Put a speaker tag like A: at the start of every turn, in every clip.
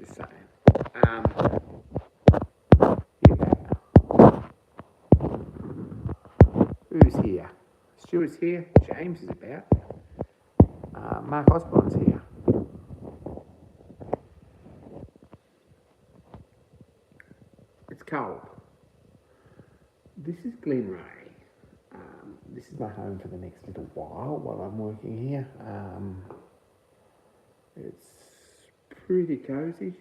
A: Just saying. Here we go. Who's here? Stuart's here. James is about. Mark Osborne's here. It's cold. This is Glenreagh. This is my home for the next little while I'm working here. It's pretty cosy.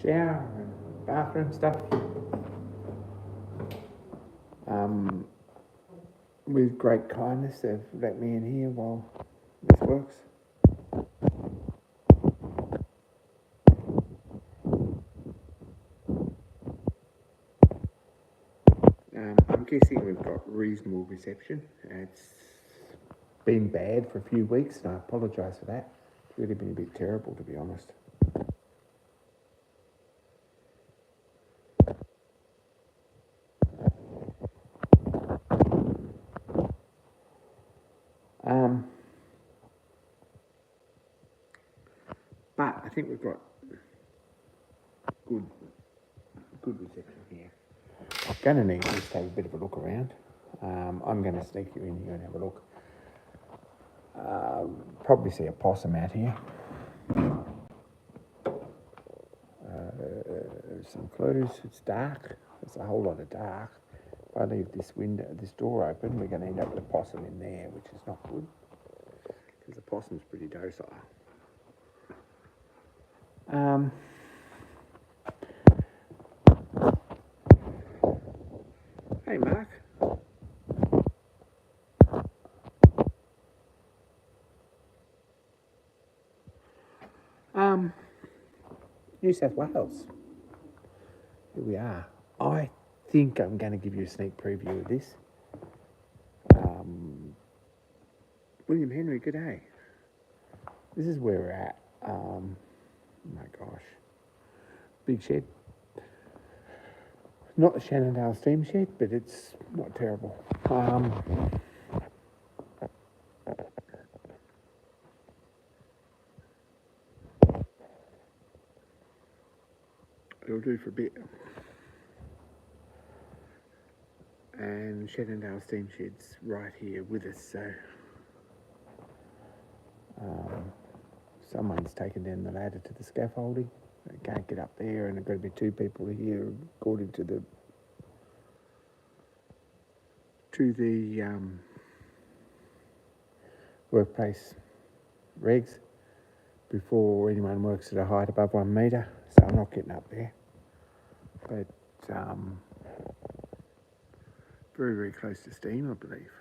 A: Shower and bathroom stuff. With great kindness, they've let me in here while this works. I'm guessing we've got reasonable reception. It's been bad for a few weeks, and I apologise for that. It's really been a bit terrible, to be honest. But I think we've got good reception here. I'm going to need to just take a bit of a look around. I'm going to sneak you in here and have a look. Probably see a possum out here. Some clues. It's dark. There's a whole lot of dark. If I leave this door open, we're going to end up with a possum in there, which is not good, because the possum's pretty docile. Hey, Mark. New South Wales. Here we are. I think I'm going to give you a sneak preview of this. William Henry, good day. This is where we're at. Oh my gosh. Big shed. Not the Shannondale steam shed, but it's not terrible. It'll do for a bit. And Shannondale steam shed's right here with us, so someone's taken down the ladder to the scaffolding. They can't get up there, and there've got to be two people here, according to the workplace regs, before anyone works at a height above 1 metre. So I'm not getting up there, but very, very close to steam, I believe.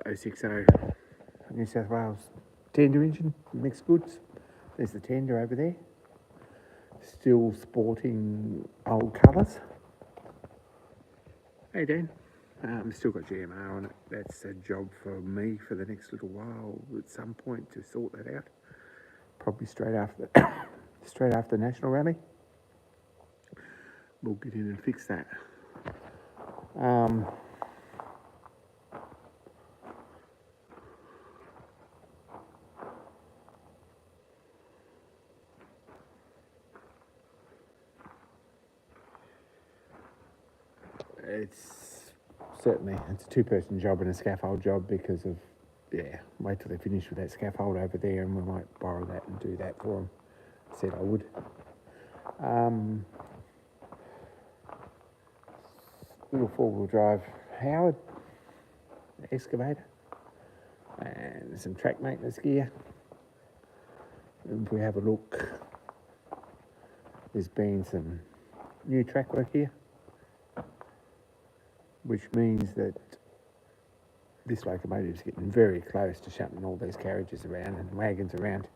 A: It's 060 New South Wales tender engine, mixed goods. There's the tender over there, still sporting old colours. Hey Dan, still got GMR on it. That's a job for me for the next little while at some point to sort that out. Probably straight after the National Rally. We'll get in and fix that. It's a two-person job and a scaffold job because of, wait till they finish with that scaffold over there and we might borrow that and do that for them. I said I would. Little four-wheel drive Howard excavator and some track maintenance gear. And if we have a look, there's been some new track work here, which means that this locomotive is getting very close to shunting all these carriages around and wagons around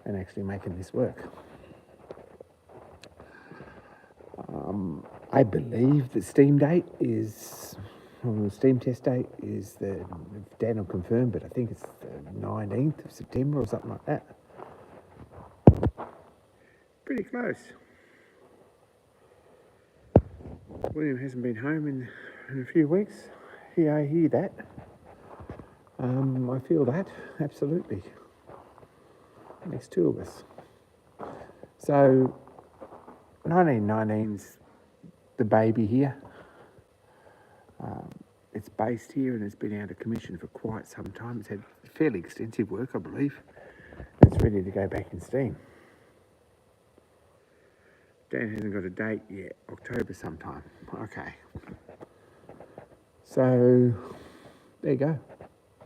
A: and actually making this work. I believe the steam test date is Dan will confirm, but I think it's the 19th of September or something like that. pretty close. William hasn't been home in a few weeks. I hear that. I feel that, absolutely. Next two of us. So, 1919's the baby here. It's based here and it's been out of commission for quite some time. It's had fairly extensive work, I believe. It's ready to go back in steam. Dan hasn't got a date yet, October sometime. Okay. So, there you go.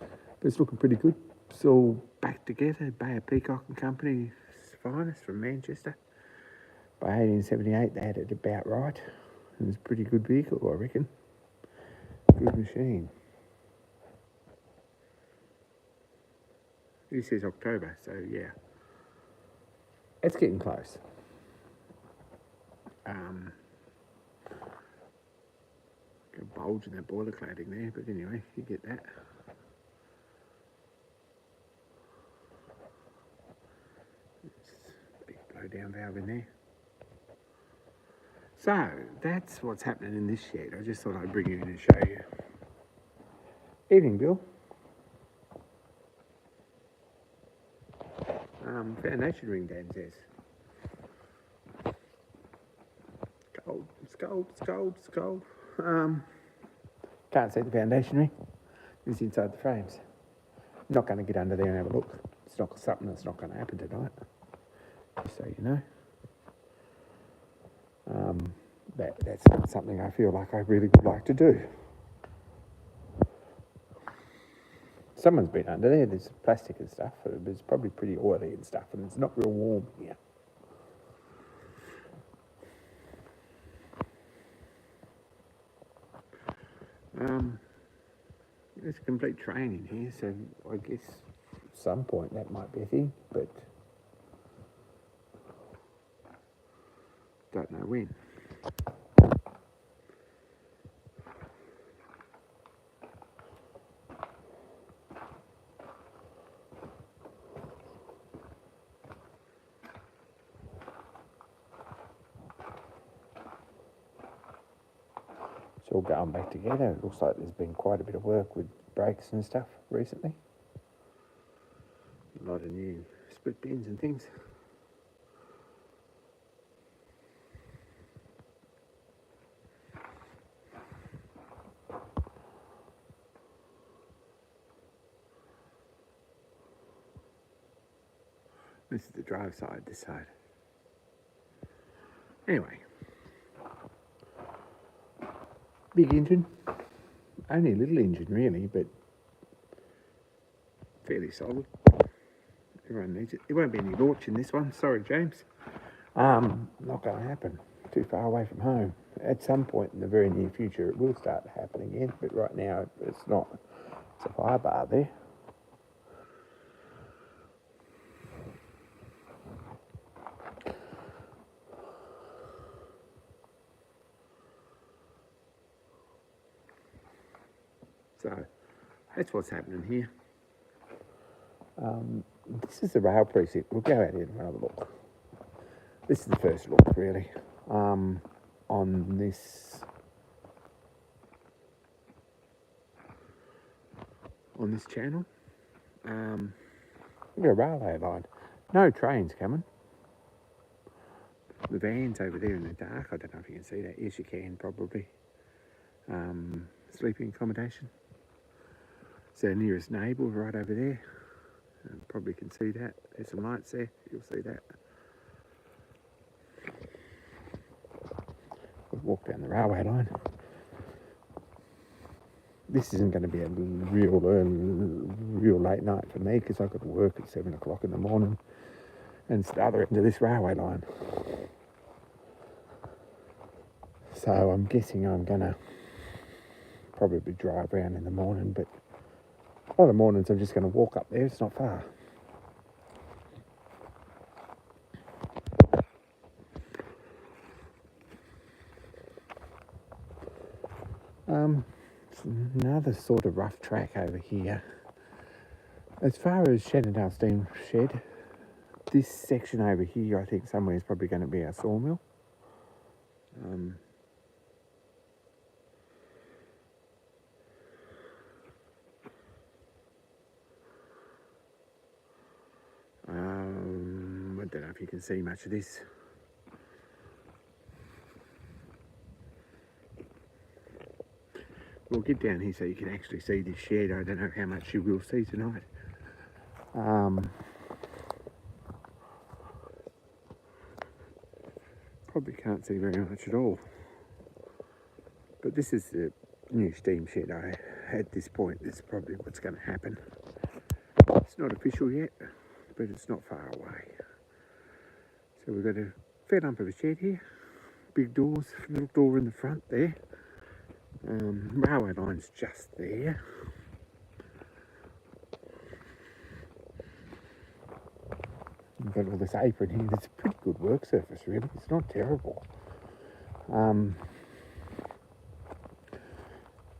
A: But it's looking pretty good. It's all back together. Bay of Peacock and Company, finest from Manchester. By 1878, they had it about right. It was a pretty good vehicle, I reckon. Good machine. He says October, so yeah. It's getting close. Got a bulge in that boiler cladding there, but anyway, you get that. Big blow down valve in there. So, that's what's happening in this shed. I just thought I'd bring you in and show you. Evening, Bill. Foundation ring, Dan says. Cold, it's cold, it's cold, it's cold. Can't see the foundation ring. It's inside the frames. I'm not going to get under there and have a look. It's not something that's not going to happen tonight. Just so you know. That's not something I feel like I really would like to do. Someone's been under there. There's plastic and stuff. It's probably pretty oily and stuff, and it's not real warm here. There's a complete train in here, so I guess at some point that might be a thing, but don't know when. It's all going back together. It looks like there's been quite a bit of work with brakes and stuff recently. A lot of new split bins and things. This is the drive side, this side. Anyway. Big engine. Only a little engine really, but fairly solid. Everyone needs it. There won't be any launch in this one. Sorry, James. Not going to happen. Too far away from home. At some point in the very near future, it will start to happen again, but right now it's not. It's a fire bar there. So that's what's happening here. This is the rail precinct. We'll go out here and have a look. This is the first look, really, on this channel. We've got a railway line. No trains coming. The van's over there in the dark. I don't know if you can see that. Yes, you can, probably. Sleeping accommodation. It's our nearest neighbour right over there. Probably can see that. There's some lights there. You'll see that. We'll walk down the railway line. This isn't going to be a real late night for me because I've got to work at 7 o'clock in the morning, and it's the other end of this railway line. So I'm guessing I'm going to probably drive around in the morning, but a lot of mornings I'm just going to walk up there. It's not far. Another sort of rough track over here. As far as Shannondale Steam Shed, this section over here, I think somewhere is probably going to be our sawmill. I don't know if you can see much of this. We'll get down here so you can actually see this shed. I don't know how much you will see tonight. Probably can't see very much at all. But this is the new steam shed. At this point, this is probably what's going to happen. It's not official yet, but it's not far away. So we've got a fair lump of a shed here. Big doors, little door in the front there. Railway line's just there. We've got all this apron here. It's a pretty good work surface, really. It's not terrible.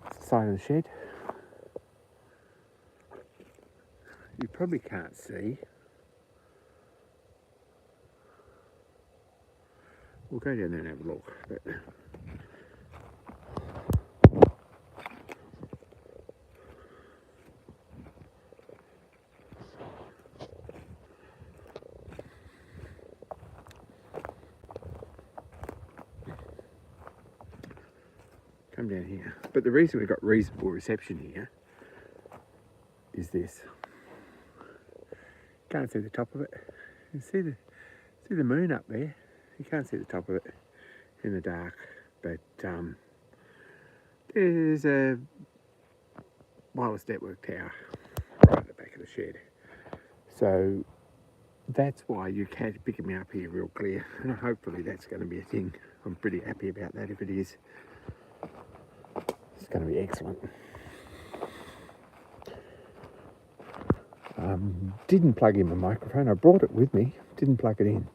A: It's the side of the shed. You probably can't see. We'll go down there and have a look. But come down here. But the reason we've got reasonable reception here is this. Can't see the top of it. You see the moon up there. You can't see the top of it in the dark, but there's a wireless network tower right at the back of the shed. So that's why you can pick me up here real clear, and hopefully that's going to be a thing. I'm pretty happy about that. If it is, it's going to be excellent. Didn't plug in my microphone. I brought it with me, didn't plug it in.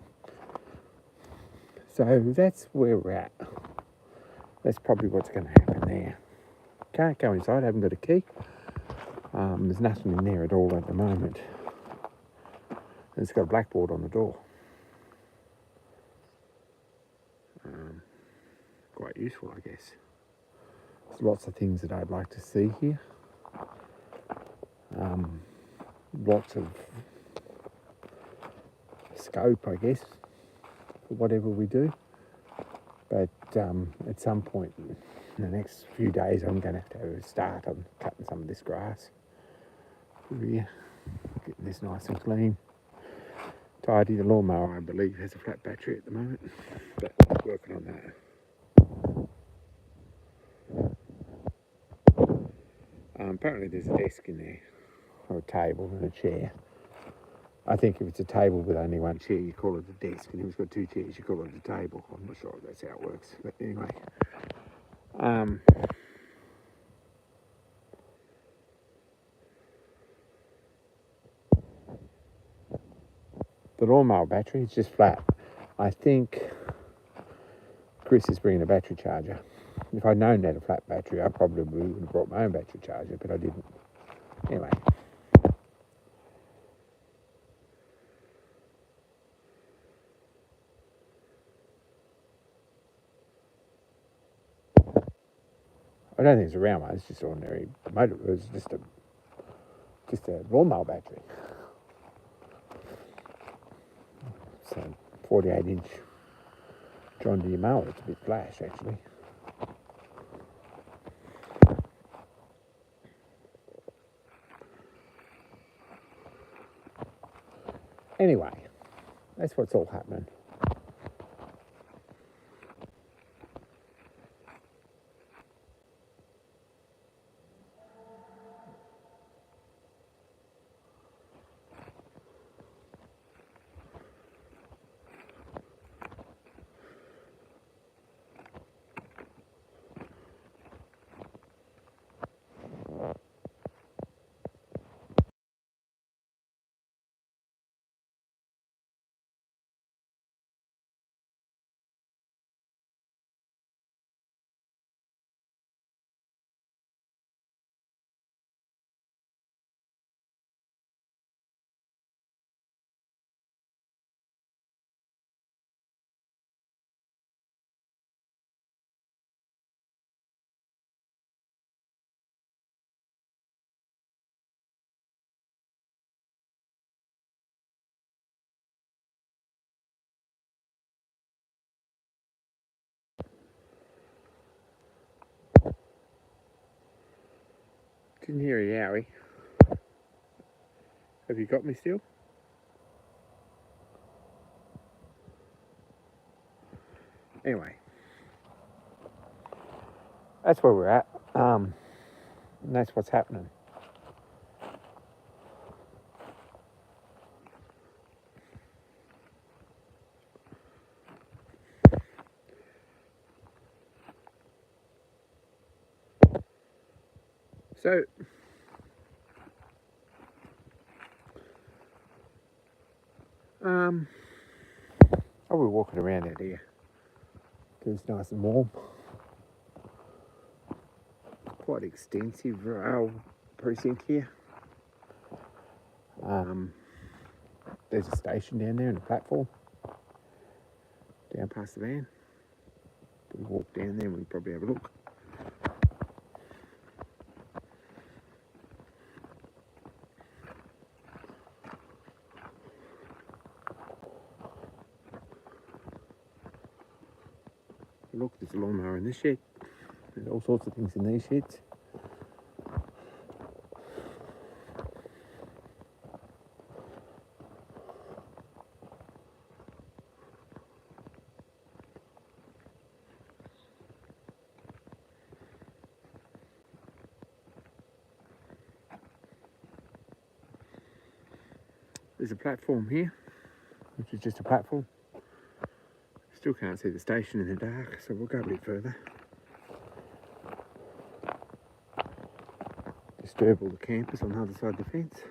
A: So that's where we're at. That's probably what's going to happen there. Can't go inside, I haven't got a key. There's nothing in there at all at the moment. And it's got a blackboard on the door. Quite useful, I guess. There's lots of things that I'd like to see here. Lots of scope, I guess, for whatever we do. But at some point in the next few days, I'm going to have a start on cutting some of this grass through here, getting this nice and clean, tidy. The lawnmower, I believe, has a flat battery at the moment, but I'm working on that. Apparently there's a desk in there, or a table and a chair. I think if it's a table with only one chair, you call it a desk, and if it's got two chairs, you call it a table. I'm not sure if that's how it works, but anyway. The lawnmower battery is just flat. I think Chris is bringing a battery charger. If I'd known that a flat battery, I probably would have brought my own battery charger, but I didn't. Anyway. I don't think it's a round one, it's just ordinary motor. It was just a lawnmower battery. So 48-inch John Deere mower. It's a bit flash actually. Anyway, that's what's all happening. Didn't hear a yowie. Have you got me still? Anyway, that's where we're at, and that's what's happening. So, I'll be walking around out here because it's nice and warm. Quite extensive rail precinct here. There's a station down there and a platform down past the van. We walk down there and we probably have a look. Look, there's a lawnmower in this shed. There's all sorts of things in these sheds. There's a platform here, which is just a platform. Still can't see the station in the dark, so we'll go a bit further. Disturb all the campers on the other side of the fence.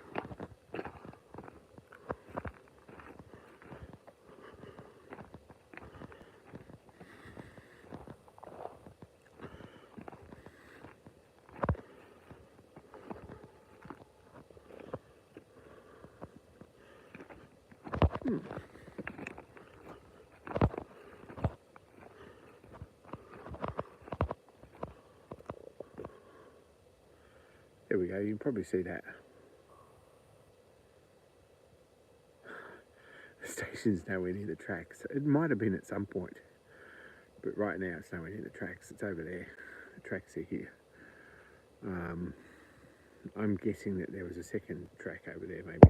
A: There we go, you can probably see that. The station's nowhere near the tracks. It might have been at some point, but right now it's nowhere near the tracks. It's over there. The tracks are here. I'm guessing that there was a second track over there maybe.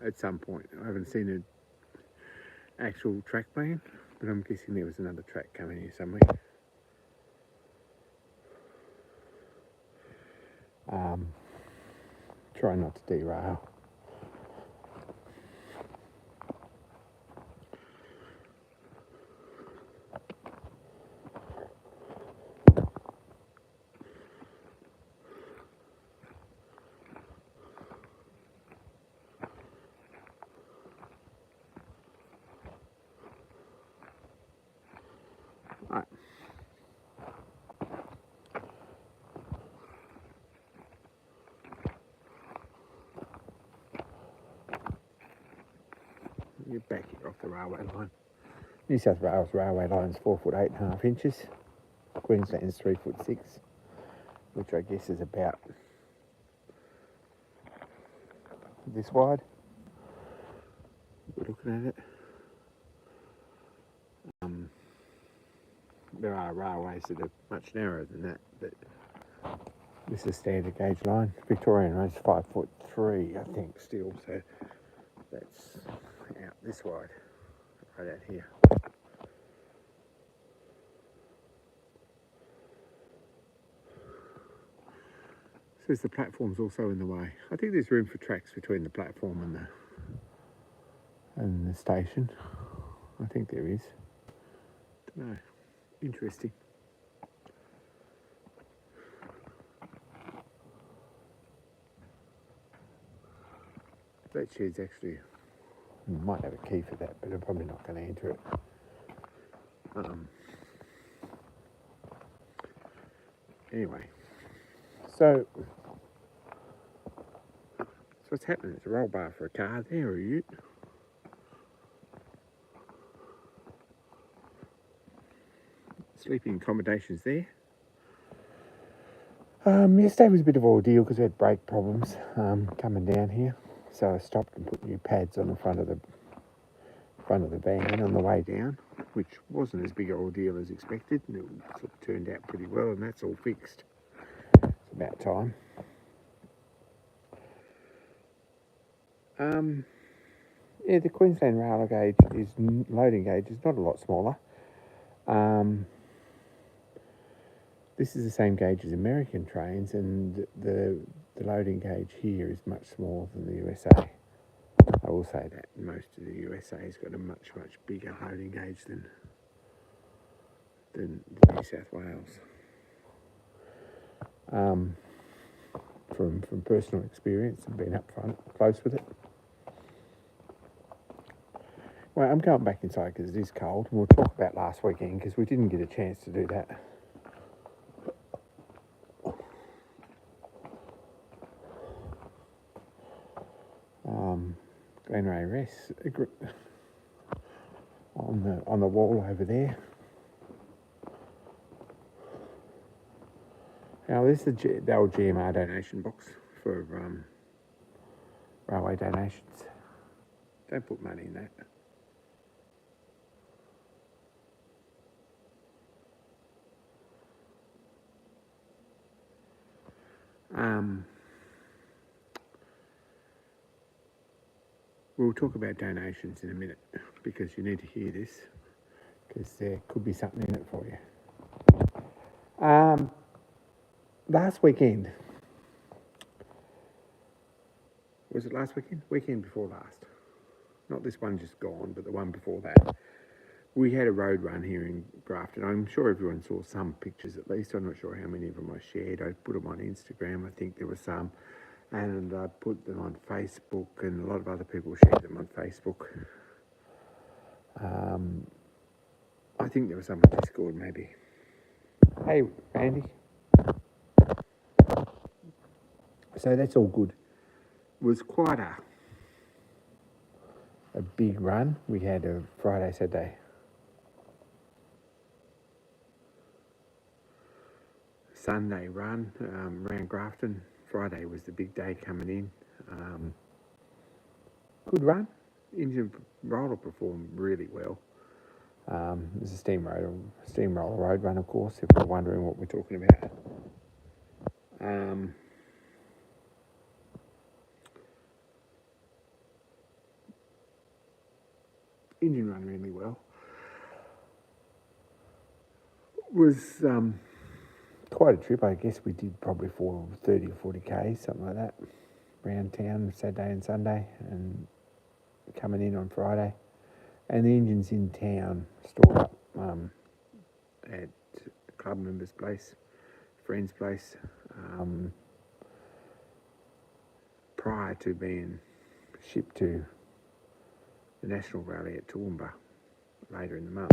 A: At some point. I haven't seen an actual track plan, but I'm guessing there was another track coming here somewhere. Try not to derail. Right. You're back here off the railway line. New South Wales railway line's 4 foot 8.5 inches. Queensland's 3 foot 6, which I guess is about this wide. We're looking at it. There are railways that are much narrower than that, but this is a standard gauge line. Victorian road's 5 foot 3, I think, still, so that's out this wide, right out here. So the platform's also in the way. I think there's room for tracks between the platform and the station. I think there is. Don't know. Interesting. That shed's actually, might have a key for that, but I'm probably not going to enter it. Anyway, so what's happening? There's a roll bar for a car there, or a ute. Sleeping accommodations there. Yesterday was a bit of an ordeal because we had brake problems coming down here, so I stopped and put new pads on the front of the van on the way down, which wasn't as big an ordeal as expected, and it sort of turned out pretty well, and that's all fixed. about time. Yeah, the Queensland rail gauge loading gauge is not a lot smaller. This is the same gauge as American trains, and the loading gauge here is much smaller than the USA. I will say that most of the USA's got a much bigger loading gauge than New South Wales. From personal experience and being up front, close with it. Well, I'm going back inside because it is cold, and we'll talk about last weekend because we didn't get a chance to do that. Glenreagh on the wall over there. Now this is the old GMR donation box for railway donations. Don't put money in that. We'll talk about donations in a minute because you need to hear this because there could be something in it for you. Last weekend, was it last weekend? Weekend before last. Not this one just gone, but the one before that. We had a road run here in Grafton. I'm sure everyone saw some pictures at least. I'm not sure how many of them I shared. I put them on Instagram. I think there were some. And I put them on Facebook, and a lot of other people shared them on Facebook. I think there was some on Discord maybe. Hey, Randy. So that's all good. It was quite a big run. We had a Friday, Saturday, Sunday run around Grafton. Friday was the big day coming in. Good run. Engine roller performed really well. There's a steamroller road run, of course, if you're wondering what we're talking about. Engine run really well. Was quite a trip. I guess we did probably 30 or 40 Ks, something like that, around town Saturday and Sunday, and coming in on Friday. And the engine's in town, stored up at a club member's place, friend's place, prior to being shipped to the National Rally at Toowoomba later in the month.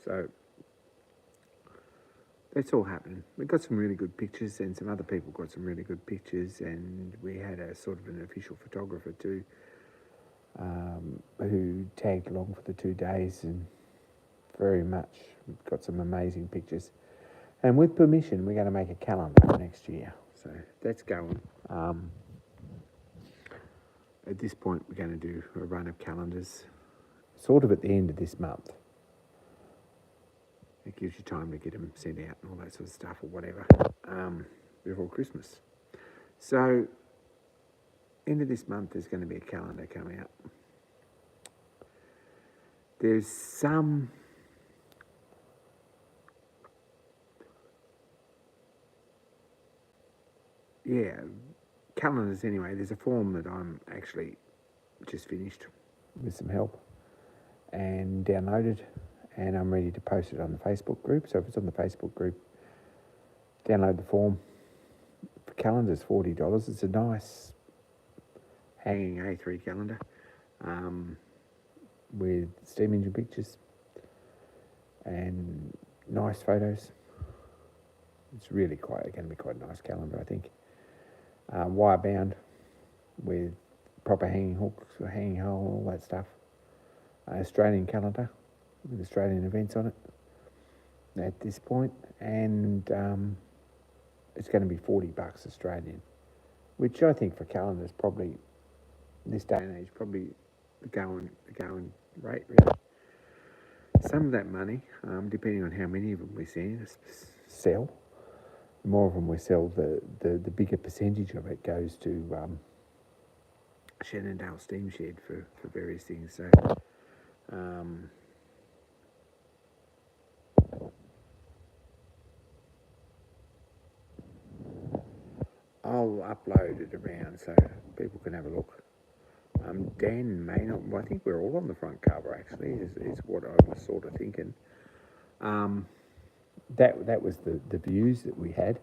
A: So that's all happening. We got some really good pictures, and some other people got some really good pictures, and we had a sort of an official photographer too, who tagged along for the 2 days, and very much got some amazing pictures. And with permission, we're going to make a calendar for next year. So that's going. At this point, we're going to do a run of calendars, sort of at the end of this month. It gives you time to get them sent out and all that sort of stuff or whatever before Christmas. So, end of this month, there's going to be a calendar coming out. There's some calendars anyway. There's a form that I'm actually just finished with some help and downloaded, and I'm ready to post it on the Facebook group. So if it's on the Facebook group, download the form. For calendars, $40. It's a nice hanging A3 calendar with steam engine pictures and nice photos. It's really going to be quite a nice calendar, I think. Wire bound with proper hanging hooks, hanging hole, all that stuff. Australian calendar with Australian events on it at this point, and it's going to be $40 Australian, which I think for calendars probably this day and age probably the going rate really. Some of that money, depending on how many of them we sell, the more of them we sell, the bigger percentage of it goes to Shenandoah Steam Shed for various things. So I'll upload it around so people can have a look. Dan may not. Well, I think we're all on the front cover. Actually, is what I was sort of thinking. That was the views that we had.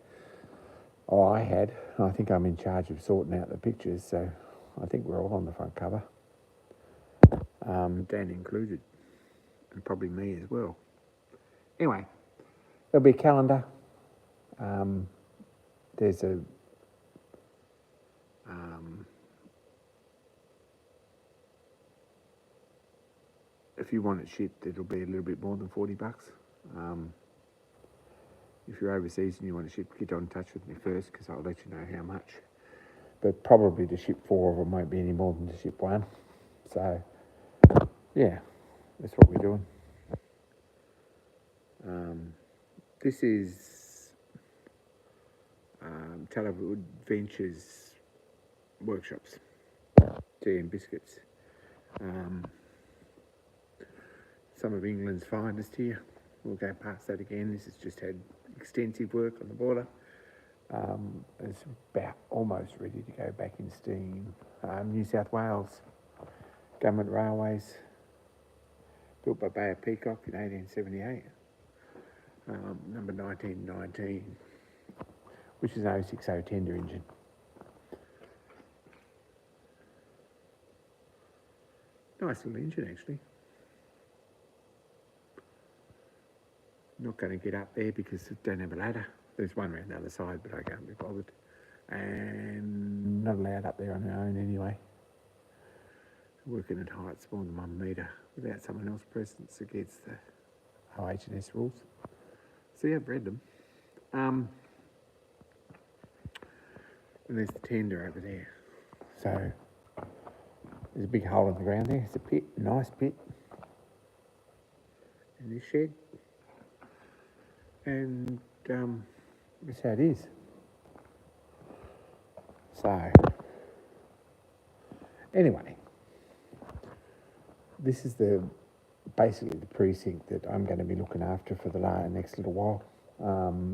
A: Oh, I had. I think I'm in charge of sorting out the pictures, so I think we're all on the front cover. Dan included, and probably me as well. Anyway, there'll be a calendar. There's a if you want it shipped, it'll be a little bit more than $40. If you're overseas and you want to ship, get in touch with me first because I'll let you know how much. But probably to ship 4 of them won't be any more than to ship 1. So, yeah, that's what we're doing. This is Talabwood Ventures Workshops, tea and biscuits. Some of England's finest here. We'll go past that again. This has just had extensive work on the border. It's about almost ready to go back in steam. New South Wales Government Railways, built by Bay of Peacock in 1878, number 1919, which is an 060 tender engine. Nice little engine actually. Not going to get up there because I don't have a ladder. There's one around the other side, but I can't be bothered. And not allowed up there on our own anyway. Working at heights more than 1 metre without someone else present against the OH&S rules. So yeah, I've read them. And there's the tender over there. So there's a big hole in the ground there. It's a pit, nice pit. And this shed. And that's how it is. So, anyway, this is basically the precinct that I'm going to be looking after for the next little while,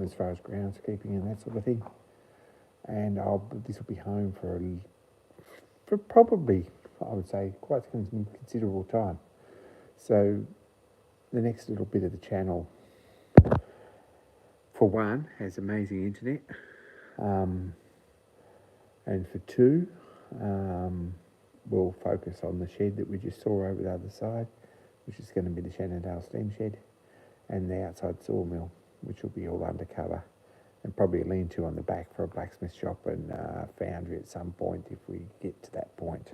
A: as far as groundskeeping and that sort of thing. And this will be home for probably, I would say, quite some considerable time. So, the next little bit of the channel, for one, has amazing internet, and for 2, we'll focus on the shed that we just saw over the other side, which is going to be the Shenandoah Steam Shed, and the outside sawmill, which will be all undercover, and probably a lean-to on the back for a blacksmith shop and foundry at some point if we get to that point.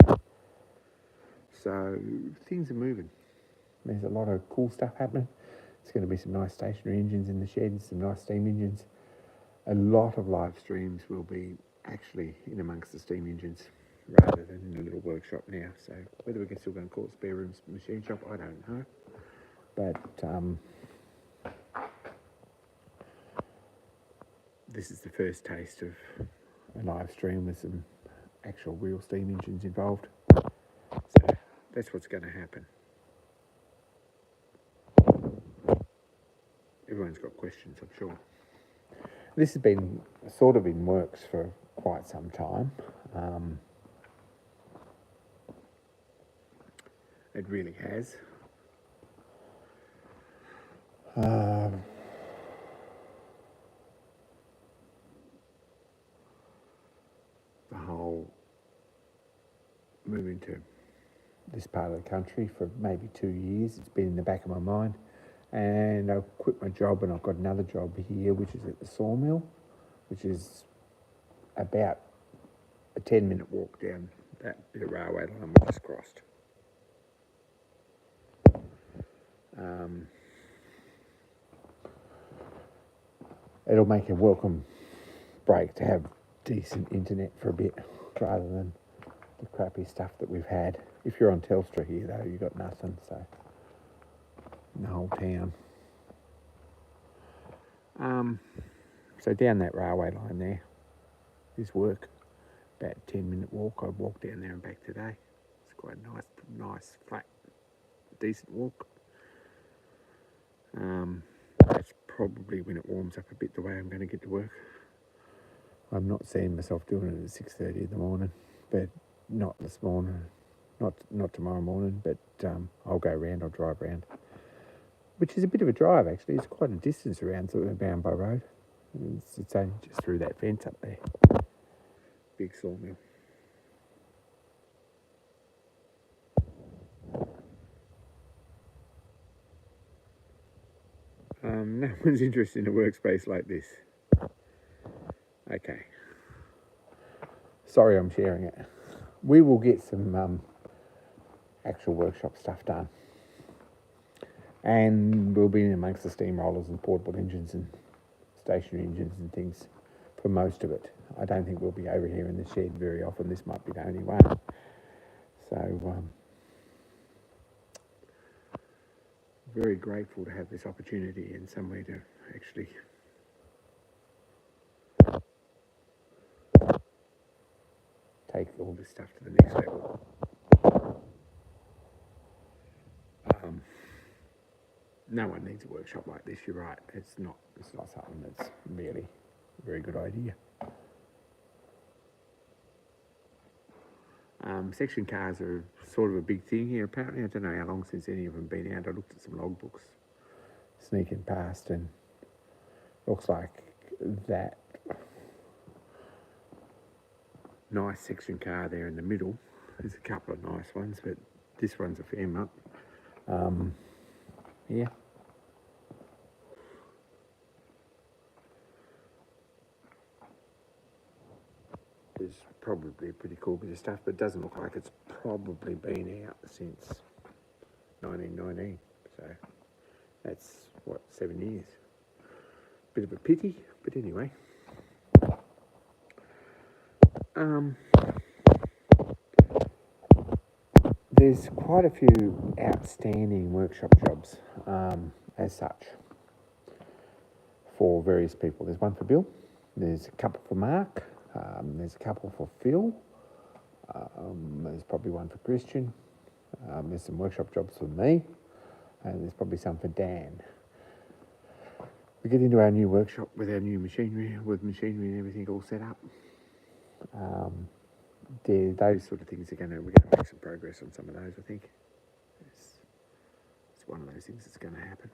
A: So things are moving. There's a lot of cool stuff happening. There's going to be some nice stationary engines in the sheds, some nice steam engines. A lot of live streams will be actually in amongst the steam engines rather than in a little workshop now. So whether we're still going to call it Spareroom Machineshop, I don't know. But this is the first taste of a live stream with some actual real steam engines involved. So that's what's going to happen. Everyone's got questions, I'm sure. This has been sort of in works for quite some time. It really has. The whole moving to this part of the country for maybe 2 years. It's been in the back of my mind. And I've quit my job and I've got another job here, which is at the sawmill, which is about a 10-minute walk down that bit of railway line we just crossed. It'll make a welcome break to have decent internet for a bit rather than the crappy stuff that we've had. If you're on Telstra here though, you've got nothing, so in the whole town. So down that railway line there is work. About a 10-minute walk. I walked down there and back today. It's quite a nice, flat, decent walk. That's probably when it warms up a bit the way I'm going to get to work. I'm not seeing myself doing it at 6:30 in the morning, but not this morning, not tomorrow morning, but I'll go around, I'll drive around, which is a bit of a drive actually. It's quite a distance around Bound by Road. It's only just through that fence up there. Big sawmill. No one's interested in a workspace like this. Okay. Sorry I'm sharing it. We will get some actual workshop stuff done. And we'll be in amongst the steamrollers and portable engines and stationary engines and things for most of it. I don't think we'll be over here in the shed very often. This might be the only one. So, very grateful to have this opportunity and somewhere to actually take all this stuff to the next level. No one needs a workshop like this, you're right. It's not something that's really a very good idea. Section cars are sort of a big thing here apparently. I don't know how long since any of them been out. I looked at some logbooks sneaking past, and looks like that nice section car there in the middle. There's a couple of nice ones, but this one's a fair mutt. Yeah. There's probably a pretty cool bit of stuff, but it doesn't look like it's probably been out since 1919. So that's, 7 years. Bit of a pity, but anyway. There's quite a few outstanding workshop jobs as such for various people. There's one for Bill, there's a couple for Mark, there's a couple for Phil, there's probably one for Christian, there's some workshop jobs for me, and there's probably some for Dan. We get into our new workshop with our new machinery, and everything all set up. Those sort of things we're going to make some progress on some of those. I think it's one of those things that's going to happen.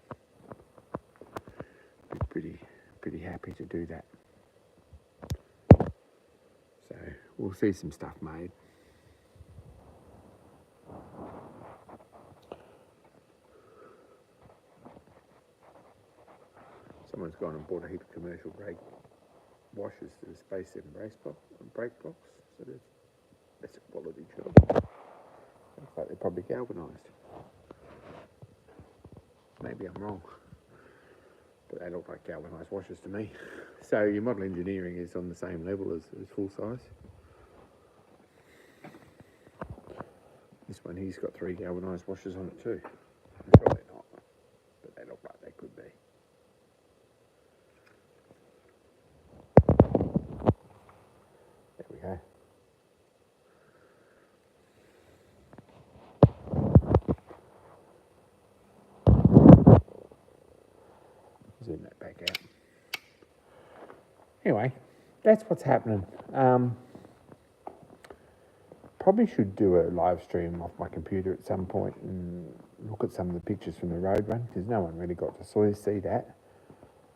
A: Be pretty happy to do that. So we'll see some stuff made. Someone's gone and bought a heap of commercial grade washers to replace them brake blocks. So that's a quality job. Looks like they're probably galvanised. Maybe I'm wrong, but they look like galvanised washers to me. So your model engineering is on the same level as full size. This one here's got 3 galvanised washers on it too. I'm sure they're not, but they look like they could be. There we go. Zoom that back out. Anyway, that's what's happening. Probably should do a live stream off my computer at some point and look at some of the pictures from the road run, because no one really got to see that.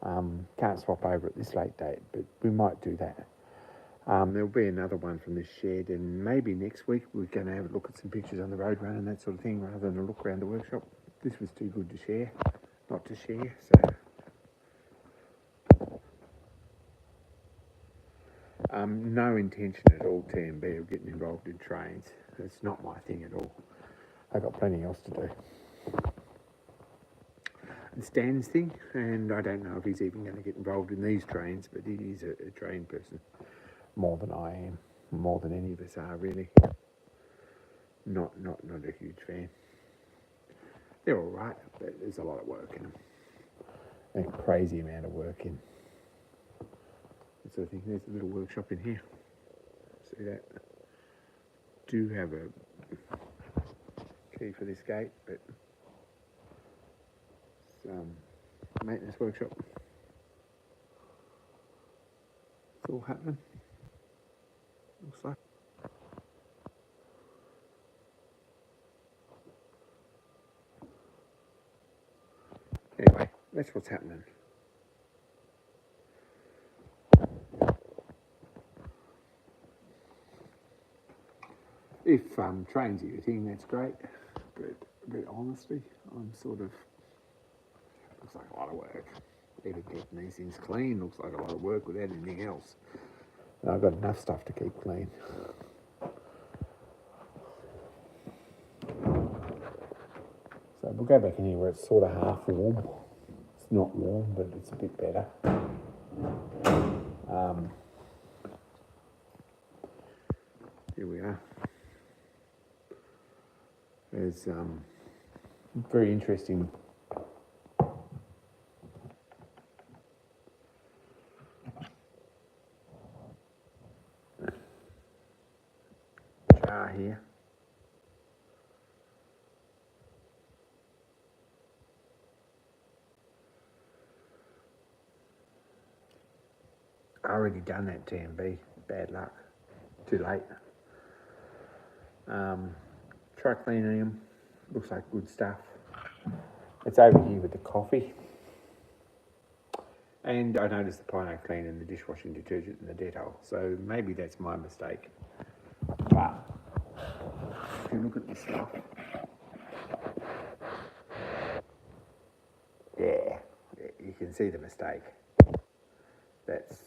A: Can't swap over at this late date, but we might do that. There'll be another one from this shed, and maybe next week we're going to have a look at some pictures on the road run and that sort of thing, rather than a look around the workshop. This was too good to share, not to share, so... no intention at all, TMB, of getting involved in trains. It's not my thing at all. I've got plenty else to do. It's Dan's thing, and I don't know if he's even going to get involved in these trains, but he is a train person. More than I am. More than any of us are, really. Not a huge fan. They're all right, but there's a lot of work in them. A crazy amount of work in sort of thing. There's a little workshop in here. See that? Do have a key for this gate, but it's maintenance workshop. It's all happening. Looks like. Anyway, that's what's happening. If train's your thing, that's great. But honestly, I'm sort of, looks like a lot of work. Even keeping these things clean looks like a lot of work without anything else. And I've got enough stuff to keep clean. So we'll go back in here where it's sort of half warm. It's not warm, but it's a bit better. Here we are. There's very interesting jar here. I already done that TMB, bad luck, too late. Try cleaning them, looks like good stuff. It's over here with the coffee. And I noticed the Pino Clean and the dishwashing detergent and the Dettol, so maybe that's my mistake. But if you look at the stuff, yeah, you can see the mistake. That's,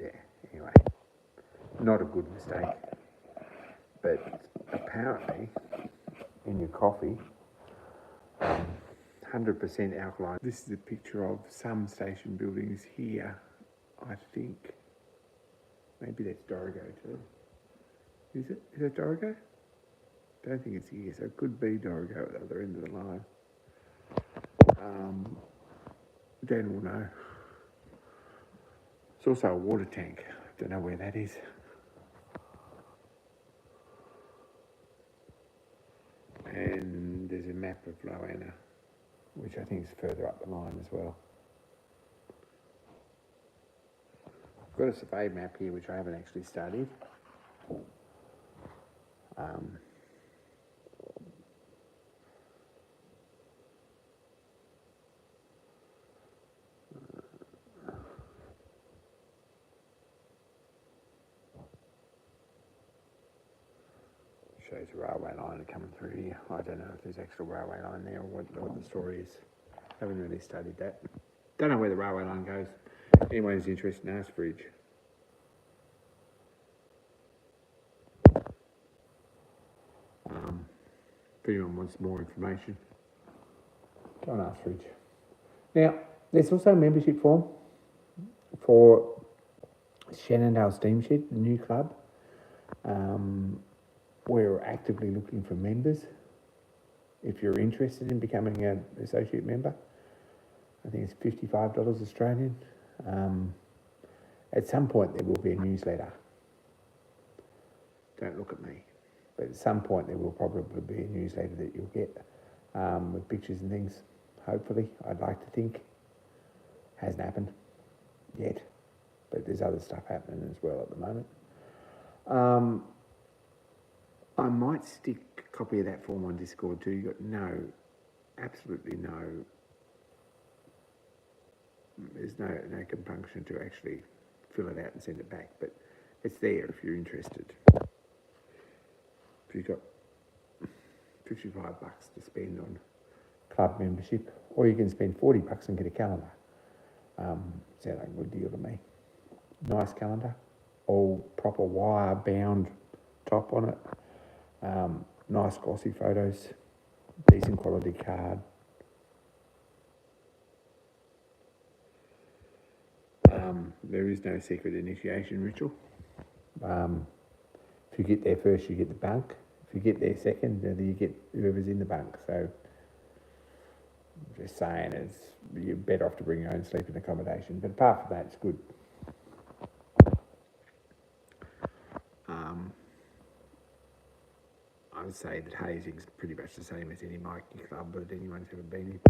A: yeah, anyway, not a good mistake. But apparently, in your coffee, 100% alkaline. This is a picture of some station buildings here, I think. Maybe that's Dorrigo too. Is it? Is that Dorrigo? Don't think it's here, so it could be Dorrigo at the other end of the line. Dan will know. It's also a water tank. Don't know where that is. And there's a map of Loanna, which I think is further up the line as well. I've got a survey map here, which I haven't actually studied. Shows a railway line coming through here. I don't know if there's actual railway line there or what the story is. Haven't really studied that. Don't know where the railway line goes. Anyone who's interested in ask Fridge. If anyone wants more information, go and ask Fridge. Now, there's also a membership form for Shannondale Steamshed, the new club. We're actively looking for members. If you're interested in becoming an associate member, I think it's $55 Australian. At some point there will be a newsletter. Don't look at me. But at some point there will probably be a newsletter that you'll get with pictures and things. Hopefully, I'd like to think. Hasn't happened yet, but there's other stuff happening as well at the moment. I might stick a copy of that form on Discord too. You got absolutely no. There's no compunction to actually fill it out and send it back, but it's there if you're interested. If you've got $55 to spend on club membership, or you can spend $40 and get a calendar. Sounds like a good deal to me. Nice calendar, all proper wire bound top on it. Nice glossy photos, decent quality card. There is no secret initiation ritual. If you get there first, you get the bunk. If you get there second, then you get whoever's in the bunk. So, just saying, you're better off to bring your own sleeping accommodation. But apart from that, it's good. would say that hazing's pretty much the same as any miking club that anyone's ever been in.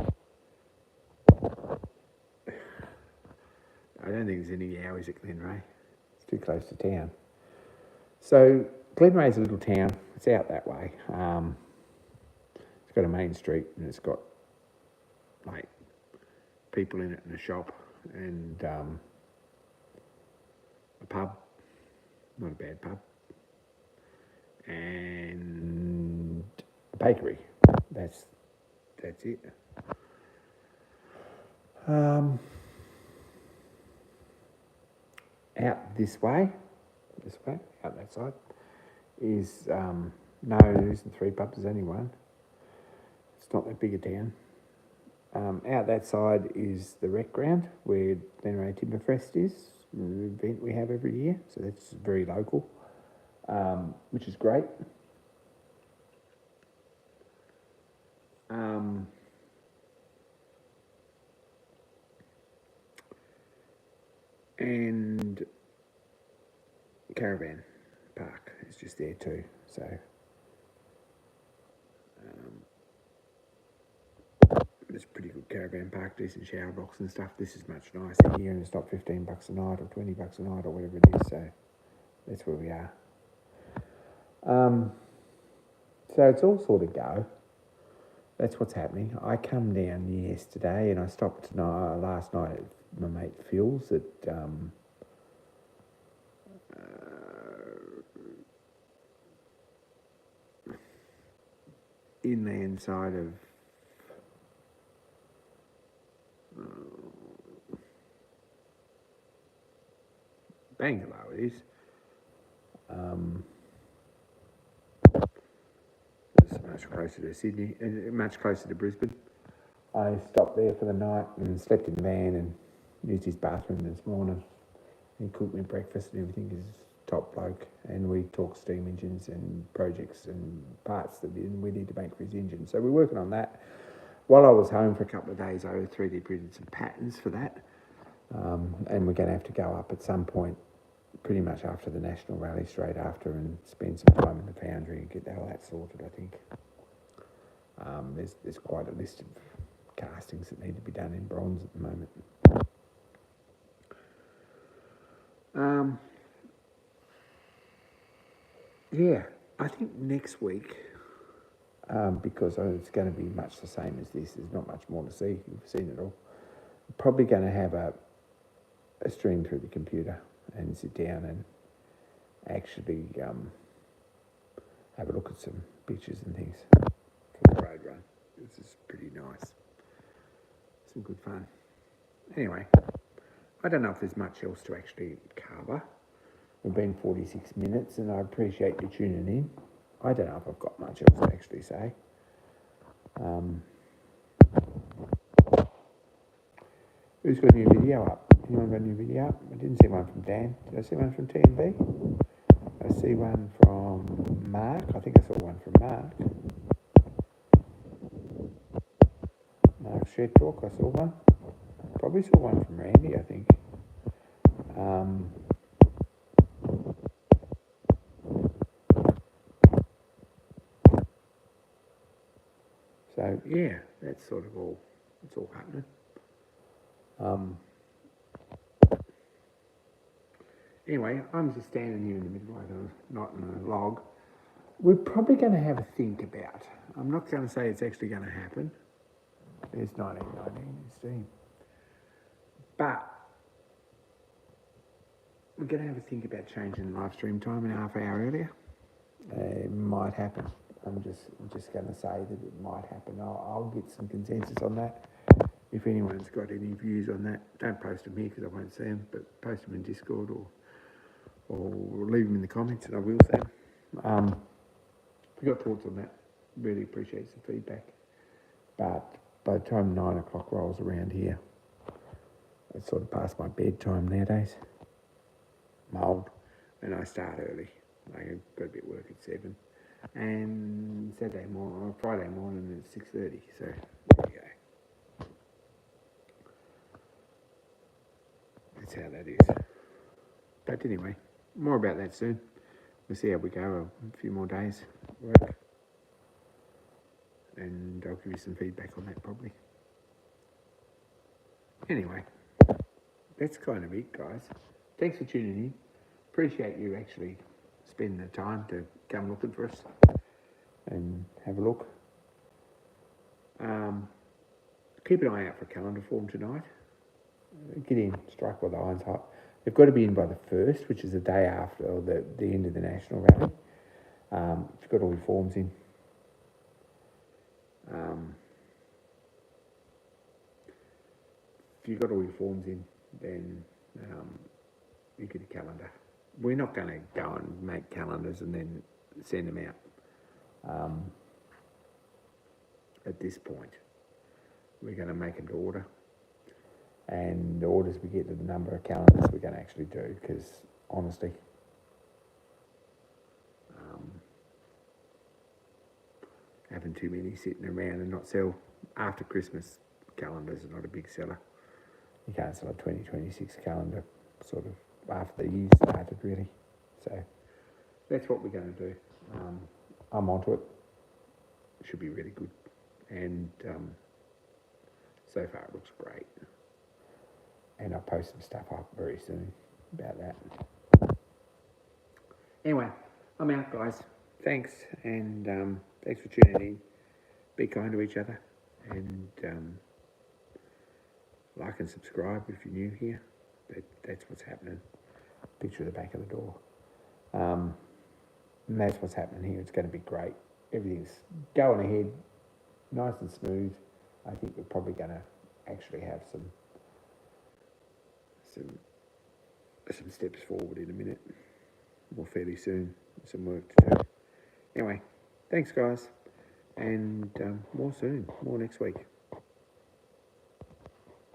A: I don't think there's any hours at Glenreagh. It's too close to town. So Glenreagh's a little town. It's out that way. It's got a main street and it's got like people in it and a shop and a pub, not a bad pub, and a bakery. That's it. Out this way, out that side, is no, there isn't 3 pubs, there's only one. It's not that big a town. Out that side is the rec ground where Glenreagh Timberfest is, an event we have every year, so that's very local, which is great. And caravan park is just there too, so it's a pretty good caravan park, decent shower blocks and stuff. This is much nicer here and it's not $15 a night or $20 a night or whatever it is, so that's where we are. So it's all sort of go. That's what's happening. I come down yesterday and I stopped last night at my mate Phil's at inland side of Bangalow it is. It's much closer to Sydney, much closer to Brisbane. I stopped there for the night and slept in the van and used his bathroom this morning. He cooked me breakfast and everything. He's a top bloke, and we talk steam engines and projects and parts that we need to make for his engine. So we're working on that. While I was home for a couple of days, I 3D printed some patterns for that, and we're going to have to go up at some point, pretty much after the National Rally, straight after, and spend some time in the foundry and get all that sorted, I think. There's quite a list of castings that need to be done in bronze at the moment. Yeah, I think next week, because it's going to be much the same as this, there's not much more to see, you've seen it all. Probably going to have a stream through the computer and sit down and actually have a look at some pictures and things for the road run. This is pretty nice. Some good fun. Anyway, I don't know if there's much else to actually cover. We've been 46 minutes and I appreciate you tuning in. I don't know if I've got much else to actually say. Who's got a new video up? Anyone got a new video up? I didn't see one from Dan. Did I see one from TMB? I see one from Mark. I think I saw one from Mark. Mark Shed Talk, I saw one. Probably saw one from Randy, I think. So yeah, that's sort of all. It's all happening. Anyway, I'm just standing here in the middle of the night in a log. We're probably going to have a think about. I'm not going to say it's actually going to happen. There's 1919 Steam. But we're going to have a think about changing the live stream time an half hour earlier. It might happen. I'm just going to say that it might happen. I'll get some consensus on that. If anyone's got any views on that, don't post them here because I won't see them, but post them in Discord or leave them in the comments and I will see them. If you've got thoughts on that, really appreciate some feedback. But by the time 9 o'clock rolls around here, it's sort of past my bedtime nowadays. I'm old and I start early. I've got a bit of work at 7. And Friday morning at 6:30, so there you go. That's how that is. But anyway, more about that soon. We'll see how we go. A few more days work. and I'll give you some feedback on that probably. Anyway, that's kind of it, guys. Thanks for tuning in. Appreciate you actually spending the time to come looking for us and have a look. Keep an eye out for calendar form tonight. Get in, strike while the iron's hot. They've got to be in by the 1st, which is the day after or the end of the national rally. If you've got all your forms in. If you've got all your forms in, then you get a calendar. We're not going to go and make calendars and then send them out at this point. We're going to make them to order. And the orders we get to the number of calendars we're going to actually do, because honestly, having too many sitting around and not sell after Christmas calendars are not a big seller. You can't sell a 2026 calendar sort of after the year started, really. So that's what we're going to do. I'm onto it. It should be really good. And so far it looks great. And I'll post some stuff up very soon about that. Anyway, I'm out, guys. Thanks, and thanks for tuning in. Be kind to each other, and like and subscribe if you're new here. That's what's happening. Picture of the back of the door. And that's what's happening here. It's going to be great. Everything's going ahead, nice and smooth. I think we're probably going to actually have some steps forward in a minute, or fairly soon. Some work to do. Anyway, thanks, guys, and more soon, more next week.